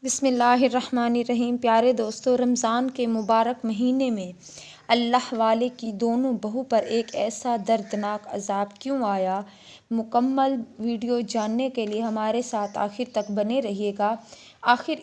بسم اللہ الرحمن الرحیم۔ پیارے دوستو، رمضان کے مبارک مہینے میں اللہ والے کی دونوں بہو پر ایک ایسا دردناک عذاب کیوں آیا؟ مکمل ویڈیو جاننے کے لیے ہمارے ساتھ آخر تک بنے رہیے گا۔ آخر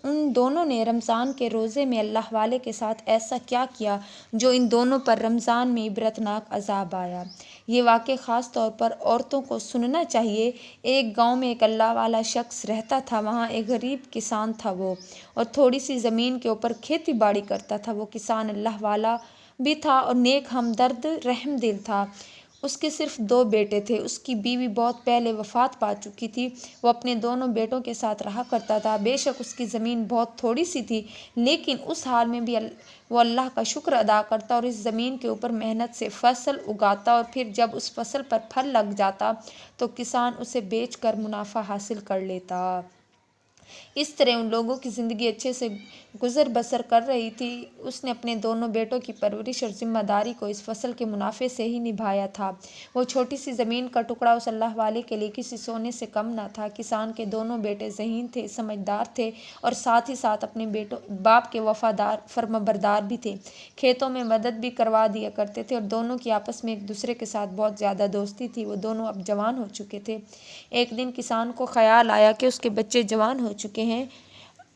ان دونوں نے رمضان کے روزے میں اللہ والے کے ساتھ ایسا کیا کیا جو ان دونوں پر رمضان میں عبرتناک عذاب آیا؟ یہ واقعہ خاص طور پر عورتوں کو سننا چاہیے۔ ایک گاؤں میں ایک اللہ والا شخص رہتا تھا۔ وہاں ایک غریب کسان تھا وہ، اور تھوڑی سی زمین کے اوپر کھیتی باڑی کرتا تھا۔ وہ کسان اللہ والا بھی تھا اور نیک ہمدرد رحم دل تھا۔ اس کے صرف 2 بیٹے تھے۔ اس کی بیوی بہت پہلے وفات پا چکی تھی۔ وہ اپنے دونوں بیٹوں کے ساتھ رہا کرتا تھا۔ بے شک اس کی زمین بہت تھوڑی سی تھی، لیکن اس حال میں بھی وہ اللہ کا شکر ادا کرتا اور اس زمین کے اوپر محنت سے فصل اگاتا، اور پھر جب اس فصل پر پھل لگ جاتا تو کسان اسے بیچ کر منافع حاصل کر لیتا۔ اس طرح ان لوگوں کی زندگی اچھے سے گزر بسر کر رہی تھی۔ اس نے اپنے دونوں بیٹوں کی پرورش اور ذمہ داری کو اس فصل کے منافع سے ہی نبھایا تھا۔ وہ چھوٹی سی زمین کا ٹکڑا اس اللہ والے کے لیے کسی سونے سے کم نہ تھا۔ کسان کے دونوں بیٹے ذہین تھے، سمجھدار تھے، اور ساتھ ہی ساتھ اپنے باپ کے وفادار فرمانبردار بھی تھے۔ کھیتوں میں مدد بھی کروا دیا کرتے تھے، اور دونوں کی آپس میں ایک دوسرے کے ساتھ بہت زیادہ دوستی تھی۔ وہ دونوں اب جوان ہو چکے تھے۔ ایک دن کسان کو خیال آیا کہ اس کے بچے جوان ہو چکے ہیں،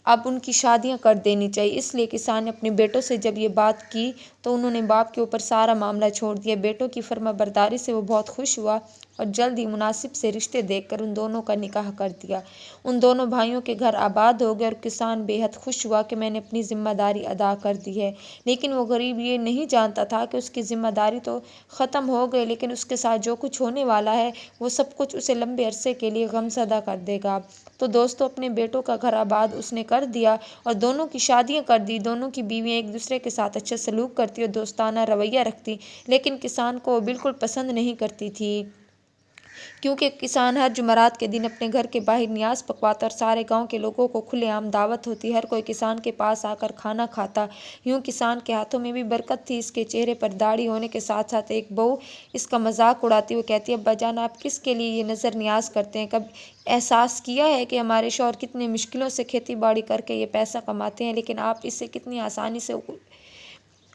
اب ان کی شادیاں کر دینی چاہیے۔ اس لیے کسان نے اپنے بیٹوں سے جب یہ بات کی تو انہوں نے باپ کے اوپر سارا معاملہ چھوڑ دیا۔ بیٹوں کی فرمانبرداری سے وہ بہت خوش ہوا اور جلد ہی مناسب سے رشتے دیکھ کر ان دونوں کا نکاح کر دیا۔ ان دونوں بھائیوں کے گھر آباد ہو گئے اور کسان بے حد خوش ہوا کہ میں نے اپنی ذمہ داری ادا کر دی ہے۔ لیکن وہ غریب یہ نہیں جانتا تھا کہ اس کی ذمہ داری تو ختم ہو گئی، لیکن اس کے ساتھ جو کچھ ہونے والا ہے وہ سب کچھ اسے لمبے عرصے کے لیے غمزدہ کر دے گا۔ تو دوستو، اپنے بیٹوں کا گھر آباد اس نے کر دیا اور دونوں کی شادیاں کر دی۔ دونوں کی بیویاں ایک دوسرے کے ساتھ اچھا سلوک کرتی اور دوستانہ رویہ رکھتی، لیکن کسان کو وہ بالکل پسند نہیں کرتی تھی، کیونکہ کسان ہر جمعرات کے دن اپنے گھر کے باہر نیاز پکواتا اور سارے گاؤں کے لوگوں کو کھلے عام دعوت ہوتی۔ ہر کوئی کسان کے پاس آ کر کھانا کھاتا۔ یوں کسان کے ہاتھوں میں بھی برکت تھی۔ اس کے چہرے پر داڑھی ہونے کے ساتھ ساتھ ایک بہو اس کا مذاق اڑاتی۔ وہ کہتی، ابا جان، آپ کس کے لیے یہ نظر نیاز کرتے ہیں؟ کبھی احساس کیا ہے کہ ہمارے شوہر کتنے مشکلوں سے کھیتی باڑی کر کے یہ پیسہ کماتے ہیں، لیکن آپ اسے کتنی آسانی سے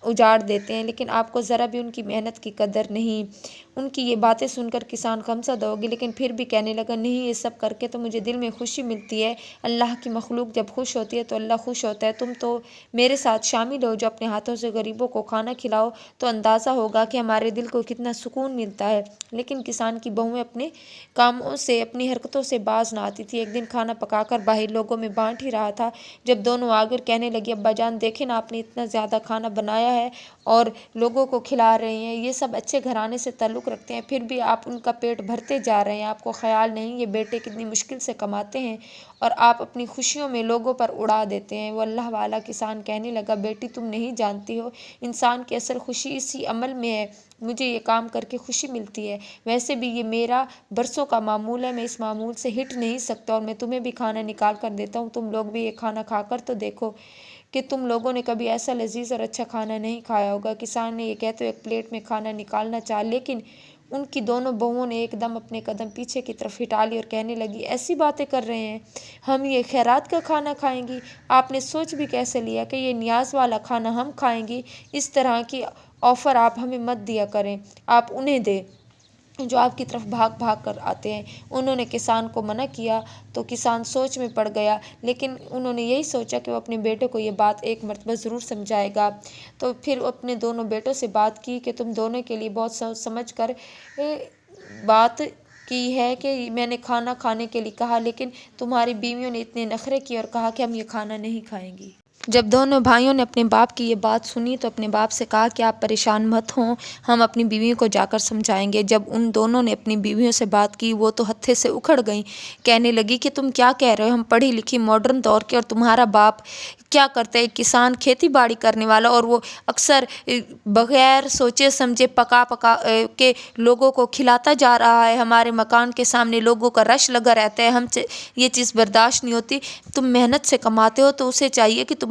اجاڑ دیتے ہیں، لیکن آپ کو ذرا بھی ان کی محنت کی قدر نہیں۔ ان کی یہ باتیں سن کر کسان غمزدہ ہو گیا، لیکن پھر بھی کہنے لگا، نہیں، یہ سب کر کے تو مجھے دل میں خوشی ملتی ہے۔ اللہ کی مخلوق جب خوش ہوتی ہے تو اللہ خوش ہوتا ہے۔ تم تو میرے ساتھ شامل ہو جو اپنے ہاتھوں سے غریبوں کو کھانا کھلاؤ، تو اندازہ ہوگا کہ ہمارے دل کو کتنا سکون ملتا ہے۔ لیکن کسان کی بہویں اپنے کاموں سے، اپنی حرکتوں سے باز نہ آتی تھی۔ ایک دن کھانا پکا کر باہر لوگوں میں بانٹ ہی رہا تھا جب دونوں آگے اور کہنے لگی، ابا جان، دیکھیں نا، آپ نے اتنا زیادہ کھانا بنایا ہے اور لوگوں کو کھلا رہے ہیں۔ یہ سب اچھے گھرانے سے تعلق رکھتے ہیں، پھر بھی آپ ان کا پیٹ بھرتے جا رہے ہیں۔ آپ کو خیال نہیں یہ بیٹے کتنی مشکل سے کماتے ہیں اور آپ اپنی خوشیوں میں لوگوں پر اڑا دیتے ہیں۔ وہ اللہ والا کسان کہنے لگا، بیٹی، تم نہیں جانتی ہو، انسان کی اصل خوشی اسی عمل میں ہے۔ مجھے یہ کام کر کے خوشی ملتی ہے۔ ویسے بھی یہ میرا برسوں کا معمول ہے، میں اس معمول سے ہٹ نہیں سکتا، اور میں تمہیں بھی کھانا نکال کر دیتا ہوں۔ تم لوگ بھی یہ کھانا کھا کر تو دیکھو کہ تم لوگوں نے کبھی ایسا لذیذ اور اچھا کھانا نہیں کھایا ہوگا۔ کسان نے یہ کہتے ہوئے ایک پلیٹ میں کھانا نکالنا چاہا، لیکن ان کی دونوں بہوؤں نے ایک دم اپنے قدم پیچھے کی طرف ہٹا لی اور کہنے لگی، ایسی باتیں کر رہے ہیں، ہم یہ خیرات کا کھانا کھائیں گی؟ آپ نے سوچ بھی کیسے لیا کہ یہ نیاز والا کھانا ہم کھائیں گی؟ اس طرح کی آفر آپ ہمیں مت دیا کریں، آپ انہیں دیں جو آپ کی طرف بھاگ بھاگ کر آتے ہیں۔ انہوں نے کسان کو منع کیا تو کسان سوچ میں پڑ گیا، لیکن انہوں نے یہی سوچا کہ وہ اپنے بیٹے کو یہ بات ایک مرتبہ ضرور سمجھائے گا۔ تو پھر وہ اپنے دونوں بیٹوں سے بات کی کہ تم دونوں کے لیے بہت سوچ سمجھ کر بات کی ہے کہ میں نے کھانا کھانے کے لیے کہا، لیکن تمہاری بیویوں نے اتنے نخرے کیے اور کہا کہ ہم یہ کھانا نہیں کھائیں گی۔ جب دونوں بھائیوں نے اپنے باپ کی یہ بات سنی تو اپنے باپ سے کہا کہ آپ پریشان مت ہوں، ہم اپنی بیویوں کو جا کر سمجھائیں گے۔ جب ان دونوں نے اپنی بیویوں سے بات کی، وہ تو ہتھے سے اکھڑ گئیں، کہنے لگی کہ تم کیا کہہ رہے ہو؟ ہم پڑھی لکھی ماڈرن دور کے، اور تمہارا باپ کیا کرتا ہے؟ کسان، کھیتی باڑی کرنے والا، اور وہ اکثر بغیر سوچے سمجھے پکا کے لوگوں کو کھلاتا جا رہا ہے۔ ہمارے مکان کے سامنے لوگوں کا رش لگا رہتا ہے، ہم سے یہ چیز برداشت نہیں ہوتی۔ تم محنت سے کماتے ہو تو اسے چاہیے کہ تمہارے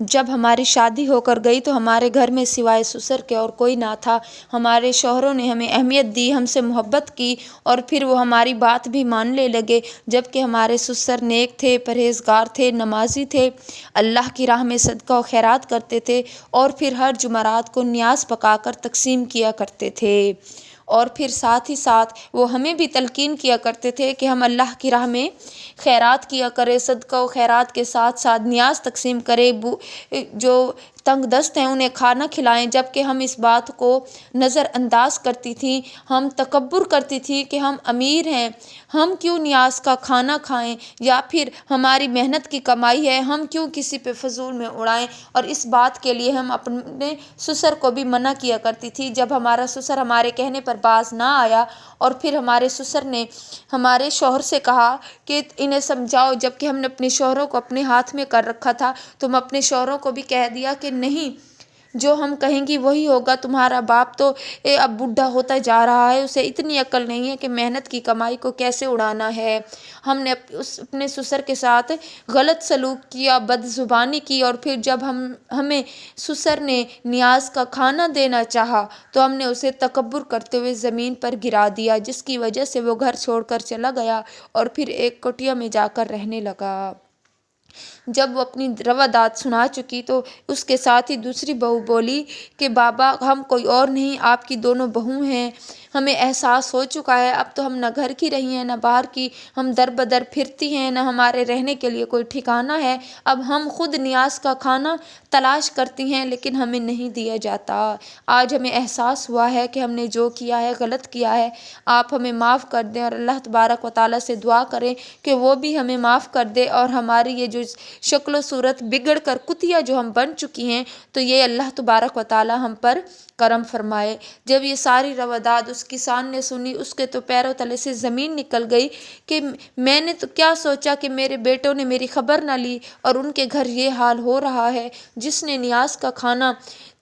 جب ہماری شادی ہو کر گئی تو ہمارے گھر میں سوائے سسر کے اور کوئی نہ تھا۔ ہمارے شوہروں نے ہمیں اہمیت دی، ہم سے محبت کی اور پھر وہ ہماری بات بھی ماننے لگے، جبکہ ہمارے سسر نیک تھے، پرہیزگار تھے، نمازی تھے، اللہ کی راہ میں صدقہ و خیرات کرتے تھے اور پھر ہر جمعرات کو نیاز پکا کر تقسیم کیا کرتے تھے۔ اور پھر ساتھ ہی ساتھ وہ ہمیں بھی تلقین کیا کرتے تھے کہ ہم اللہ کی راہ میں خیرات کیا کریں، صدقہ و خیرات کے ساتھ ساتھ نیاز تقسیم کریں، جو تنگ دست ہیں انہیں کھانا کھلائیں، جبکہ ہم اس بات کو نظر انداز کرتی تھیں، ہم تکبر کرتی تھی کہ ہم امیر ہیں، ہم کیوں نیاز کا کھانا کھائیں، یا پھر ہماری محنت کی کمائی ہے، ہم کیوں کسی پہ فضول میں اڑائیں۔ اور اس بات کے لیے ہم اپنے سسر کو بھی منع کیا کرتی تھی۔ جب ہمارا سسر ہمارے کہنے پر باز نہ آیا اور پھر ہمارے سسر نے ہمارے شوہر سے کہا کہ انہیں سمجھاؤ، جبکہ ہم نے اپنے شوہروں کو اپنے ہاتھ میں کر رکھا تھا، تو ہم اپنے شوہروں کو بھی کہہ دیا کہ نہیں، جو ہم کہیں گی وہی ہوگا، تمہارا باپ تو اب بوڑھا ہوتا جا رہا ہے، اسے اتنی عقل نہیں ہے کہ محنت کی کمائی کو کیسے اڑانا ہے۔ ہم نے اپنے سسر کے ساتھ غلط سلوک کیا، بد زبانی کی، اور پھر جب ہمیں سسر نے نیاز کا کھانا دینا چاہا تو ہم نے اسے تکبر کرتے ہوئے زمین پر گرا دیا، جس کی وجہ سے وہ گھر چھوڑ کر چلا گیا اور پھر ایک کٹیا میں جا کر رہنے لگا۔ جب وہ اپنی رواداد سنا چکی تو اس کے ساتھ ہی دوسری بہو بولی کہ بابا، ہم کوئی اور نہیں، آپ کی دونوں بہو ہیں، ہمیں احساس ہو چکا ہے، اب تو ہم نہ گھر کی رہی ہیں نہ باہر کی، ہم در بدر پھرتی ہیں، نہ ہمارے رہنے کے لیے کوئی ٹھکانہ ہے، اب ہم خود نیاز کا کھانا تلاش کرتی ہیں لیکن ہمیں نہیں دیا جاتا۔ آج ہمیں احساس ہوا ہے کہ ہم نے جو کیا ہے غلط کیا ہے، آپ ہمیں معاف کر دیں اور اللہ تبارک و تعالیٰ سے دعا کریں کہ وہ بھی ہمیں معاف کر دے اور ہماری یہ جو شکل و صورت بگڑ کر کتیا جو ہم بن چکی ہیں، تو یہ اللہ تبارک و تعالیٰ ہم پر کرم فرمائے۔ جب یہ ساری رواداد اس کسان نے سنی، اس کے تو پیروں تلے سے زمین نکل گئی کہ میں نے تو کیا سوچا کہ میرے بیٹوں نے میری خبر نہ لی اور ان کے گھر یہ حال ہو رہا ہے۔ جس نے نیاز کا کھانا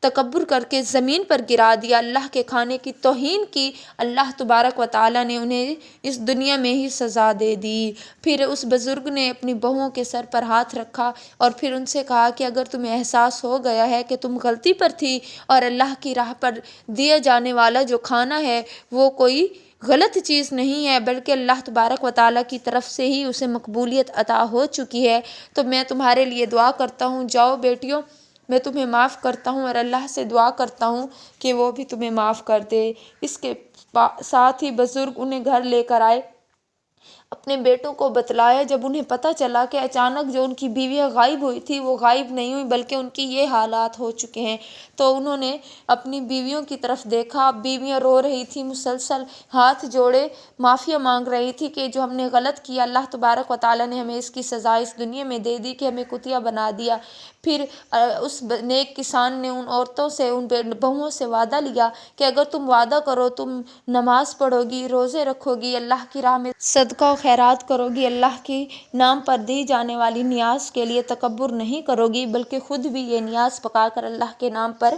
تکبر کر کے زمین پر گرا دیا، اللہ کے کھانے کی توہین کی، اللہ تبارک و تعالیٰ نے انہیں اس دنیا میں ہی سزا دے دی۔ پھر اس بزرگ نے اپنی بہوؤں کے سر پر ہاتھ رکھا اور پھر ان سے کہا کہ اگر تمہیں احساس ہو گیا ہے کہ تم غلطی پر تھی اور اللہ کی راہ پر دیا جانے والا جو کھانا ہے وہ کوئی غلط چیز نہیں ہے بلکہ اللہ تبارک و تعالیٰ کی طرف سے ہی اسے مقبولیت عطا ہو چکی ہے، تو میں تمہارے لیے دعا کرتا ہوں، جاؤ بیٹیوں، میں تمہیں معاف کرتا ہوں اور اللہ سے دعا کرتا ہوں کہ وہ بھی تمہیں معاف کر دے۔ اس کے ساتھ ہی بزرگ انہیں گھر لے کر آئے، اپنے بیٹوں کو بتلایا۔ جب انہیں پتہ چلا کہ اچانک جو ان کی بیویاں غائب ہوئی تھی وہ غائب نہیں ہوئی بلکہ ان کی یہ حالات ہو چکے ہیں، تو انہوں نے اپنی بیویوں کی طرف دیکھا، بیویاں رو رہی تھیں، مسلسل ہاتھ جوڑے معافی مانگ رہی تھی کہ جو ہم نے غلط کیا، اللہ تبارک و تعالیٰ نے ہمیں اس کی سزا اس دنیا میں دے دی کہ ہمیں کتیا بنا دیا۔ پھر اس نیک کسان نے ان عورتوں سے، ان بہوؤں سے وعدہ لیا کہ اگر تم وعدہ کرو، تم نماز پڑھو گی، روزے رکھو گی، اللہ کی راہ میں صدقہ و خیرات کرو گی، اللہ کے نام پر دی جانے والی نیاز کے لیے تکبر نہیں کرو گی بلکہ خود بھی یہ نیاز پکا کر اللہ کے نام پر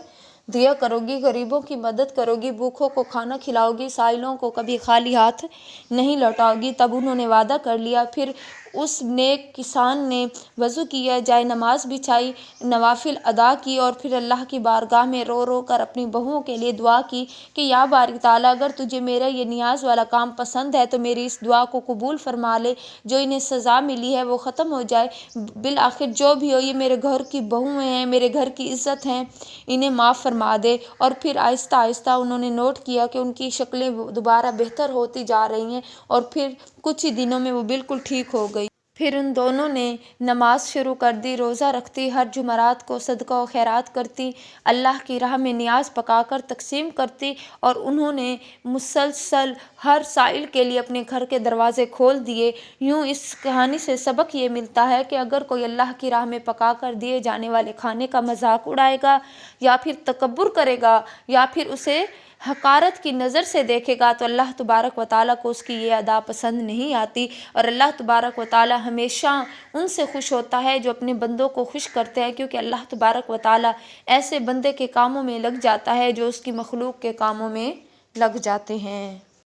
دیا کرو گی، غریبوں کی مدد کرو گی، بھوکھوں کو کھانا کھلاؤ گی، سائلوں کو کبھی خالی ہاتھ نہیں لوٹاؤ گی۔ تب انہوں نے وعدہ کر لیا۔ پھر اس نیک کسان نے وضو کیا، جائے نماز بچھائی، نوافل ادا کی اور پھر اللہ کی بارگاہ میں رو رو کر اپنی بہوؤں کے لیے دعا کی کہ یا باری تعالیٰ، اگر تجھے میرا یہ نیاز والا کام پسند ہے تو میری اس دعا کو قبول فرما لے، جو انہیں سزا ملی ہے وہ ختم ہو جائے، بالآخر جو بھی ہو یہ میرے گھر کی بہوئیں ہیں، میرے گھر کی عزت ہیں، انہیں معاف فرما دے۔ اور پھر آہستہ آہستہ انہوں نے نوٹ کیا کہ ان کی شکلیں دوبارہ بہتر ہوتی جا رہی ہیں اور پھر کچھ ہی دنوں میں وہ بالکل ٹھیک ہو گئی۔ پھر ان دونوں نے نماز شروع کر دی، روزہ رکھتی، ہر جمعرات کو صدقہ و خیرات کرتی، اللہ کی راہ میں نیاز پکا کر تقسیم کرتی اور انہوں نے مسلسل ہر سائل کے لیے اپنے گھر کے دروازے کھول دیے۔ یوں اس کہانی سے سبق یہ ملتا ہے کہ اگر کوئی اللہ کی راہ میں پکا کر دیے جانے والے کھانے کا مذاق اڑائے گا یا پھر تکبر کرے گا یا پھر اسے حقارت کی نظر سے دیکھے گا تو اللہ تبارک و تعالیٰ کو اس کی یہ ادا پسند نہیں آتی، اور اللہ تبارک و تعالیٰ ہمیشہ ان سے خوش ہوتا ہے جو اپنے بندوں کو خوش کرتے ہیں، کیونکہ اللہ تبارک و تعالیٰ ایسے بندے کے کاموں میں لگ جاتا ہے جو اس کی مخلوق کے کاموں میں لگ جاتے ہیں۔